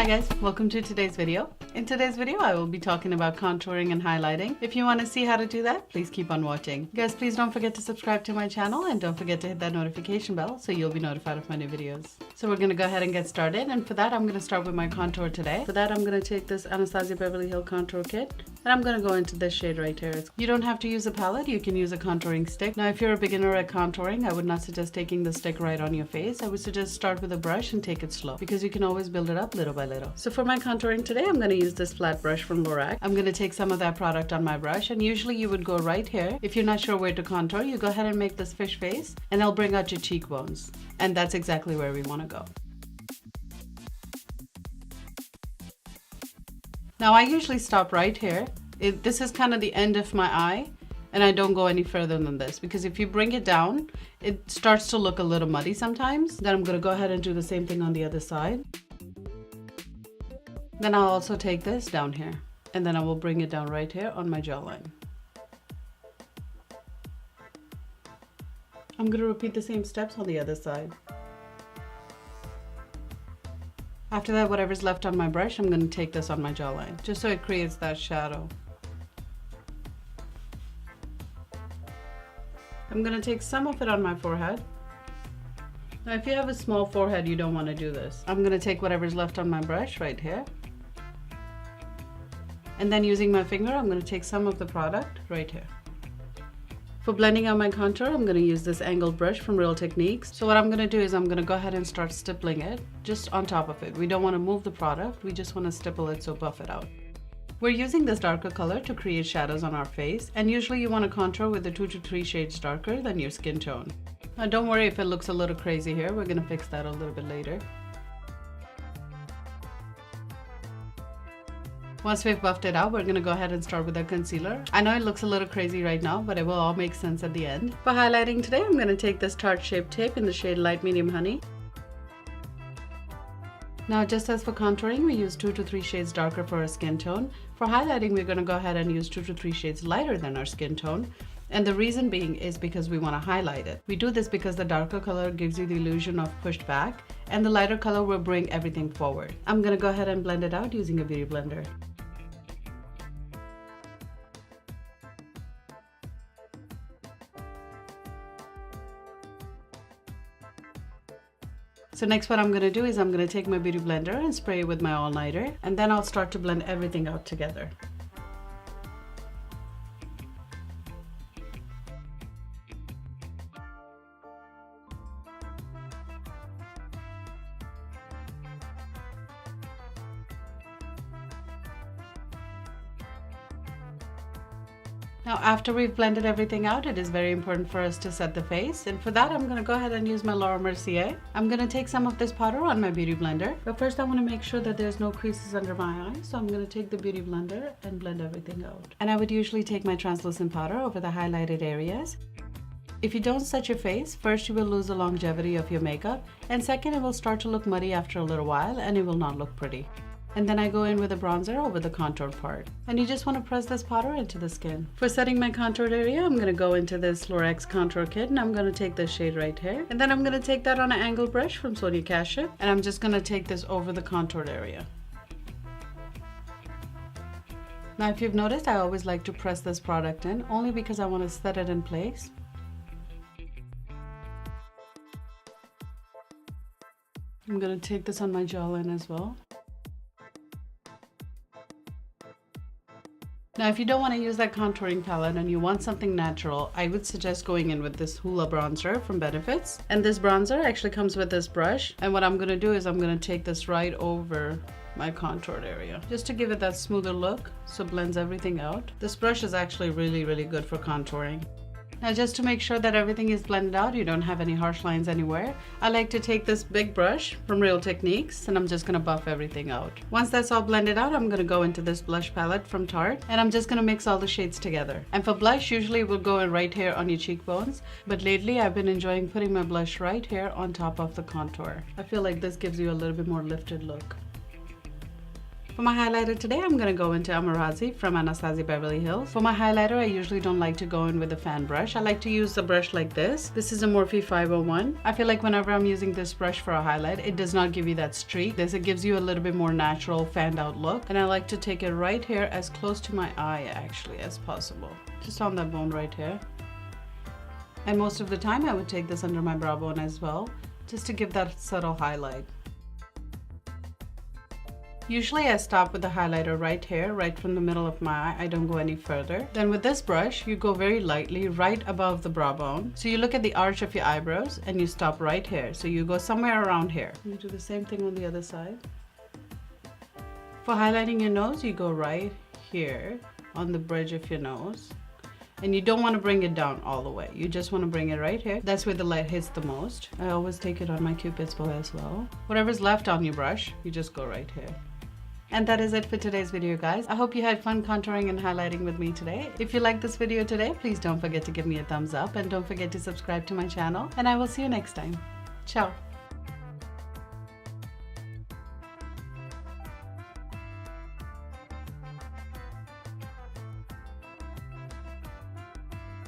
guys, welcome to today's video. In today's video, I will be talking about contouring and highlighting. If you want to see how to do that, please keep on watching. Guys, please don't forget to subscribe to my channel and don't forget to hit that notification bell so you'll be notified of my new videos. So we're going to go ahead and get started, and for that I'm going to start with my contour today. For that I'm going to take this Anastasia Beverly Hills contour kit and I'm going to go into this shade right here. You don't have to use a palette, you can use a contouring stick. Now if you're a beginner at contouring, I would not suggest taking the stick right on your face. I would suggest start with a brush and take it slow because you can always build it up little by little. So for my contouring today, I'm going to use this flat brush from Lorac. I'm going to take some of that product on my brush, and usually you would go right here. If you're not sure where to contour, you go ahead and make this fish face and it'll bring out your cheekbones. And that's exactly where we want to go. Now I usually stop right here. This is kind of the end of my eye, and I don't go any further than this because if you bring it down, it starts to look a little muddy sometimes. Then I'm going to go ahead and do the same thing on the other side. Then I'll also take this down here, and then I will bring it down right here on my jawline. I'm going to repeat the same steps on the other side. After that, whatever's left on my brush, I'm going to take this on my jawline, just so it creates that shadow. I'm going to take some of it on my forehead. Now, if you have a small forehead, you don't want to do this. I'm going to take whatever's left on my brush right here. And then using my finger, I'm going to take some of the product right here. For blending out my contour, I'm going to use this angled brush from Real Techniques. So what I'm going to do is I'm going to go ahead and start stippling it just on top of it. We don't want to move the product, we just want to stipple it, so buff it out. We're using this darker color to create shadows on our face, and usually you want to contour with the 2 to 3 shades darker than your skin tone. Now don't worry if it looks a little crazy here, we're going to fix that a little bit later. Once we've buffed it out, we're going to go ahead and start with our concealer. I know it looks a little crazy right now, but it will all make sense at the end. For highlighting today, I'm going to take this Tarte Shape Tape in the shade Light Medium Honey. Now just as for contouring, we use 2 to 3 shades darker for our skin tone. For highlighting, we're going to go ahead and use 2 to 3 shades lighter than our skin tone. And the reason being is because we want to highlight it. We do this because the darker color gives you the illusion of pushed back, and the lighter color will bring everything forward. I'm going to go ahead and blend it out using a beauty blender. So next what I'm going to do is I'm going to take my beauty blender and spray it with my all-nighter, and then I'll start to blend everything out together. Now after we've blended everything out, it is very important for us to set the face, and for that I'm going to go ahead and use my Laura Mercier. I'm going to take some of this powder on my beauty blender, but first I want to make sure that there's no creases under my eyes, so I'm going to take the beauty blender and blend everything out. And I would usually take my translucent powder over the highlighted areas. If you don't set your face, first you will lose the longevity of your makeup, and second it will start to look muddy after a little while and it will not look pretty. And then I go in with a bronzer over the contour part. And you just want to press this powder into the skin. For setting my contoured area, I'm going to go into this Lorac contour kit, and I'm going to take this shade right here. And then I'm going to take that on an angled brush from Sonia Kashuk, and I'm just going to take this over the contoured area. Now if you've noticed, I always like to press this product in, only because I want to set it in place. I'm going to take this on my jawline as well. Now if you don't want to use that contouring palette and you want something natural, I would suggest going in with this Hoola bronzer from Benefits. And this bronzer actually comes with this brush, and what I'm going to do is I'm going to take this right over my contoured area just to give it that smoother look, so it blends everything out. This brush is actually really good for contouring. Now just to make sure that everything is blended out, you don't have any harsh lines anywhere, I like to take this big brush from Real Techniques and I'm just going to buff everything out. Once that's all blended out, I'm going to go into this blush palette from Tarte and I'm just going to mix all the shades together. And for blush, usually it will go in right here on your cheekbones, but lately I've been enjoying putting my blush right here on top of the contour. I feel like this gives you a little bit more lifted look. For my highlighter today, I'm going to go into Amarazi from Anastasia Beverly Hills. For my highlighter, I usually don't like to go in with a fan brush. I like to use a brush like this. This is a Morphe 501. I feel like whenever I'm using this brush for a highlight, it does not give you that streak. It gives you a little bit more natural, fanned out look. And I like to take it right here as close to my eye actually as possible. Just on that bone right here. And most of the time, I would take this under my brow bone as well, just to give that subtle highlight. Usually I stop with the highlighter right here, right from the middle of my eye. I don't go any further. Then with this brush, you go very lightly right above the brow bone. So you look at the arch of your eyebrows and you stop right here. So you go somewhere around here. You do the same thing on the other side. For highlighting your nose, you go right here on the bridge of your nose. And you don't want to bring it down all the way. You just want to bring it right here. That's where the light hits the most. I always take it on my Cupid's bow as well. Whatever's left on your brush, you just go right here. And that is it for today's video, guys. I hope you had fun contouring and highlighting with me today. If you liked this video today, please don't forget to give me a thumbs up and don't forget to subscribe to my channel. And I will see you next time. Ciao.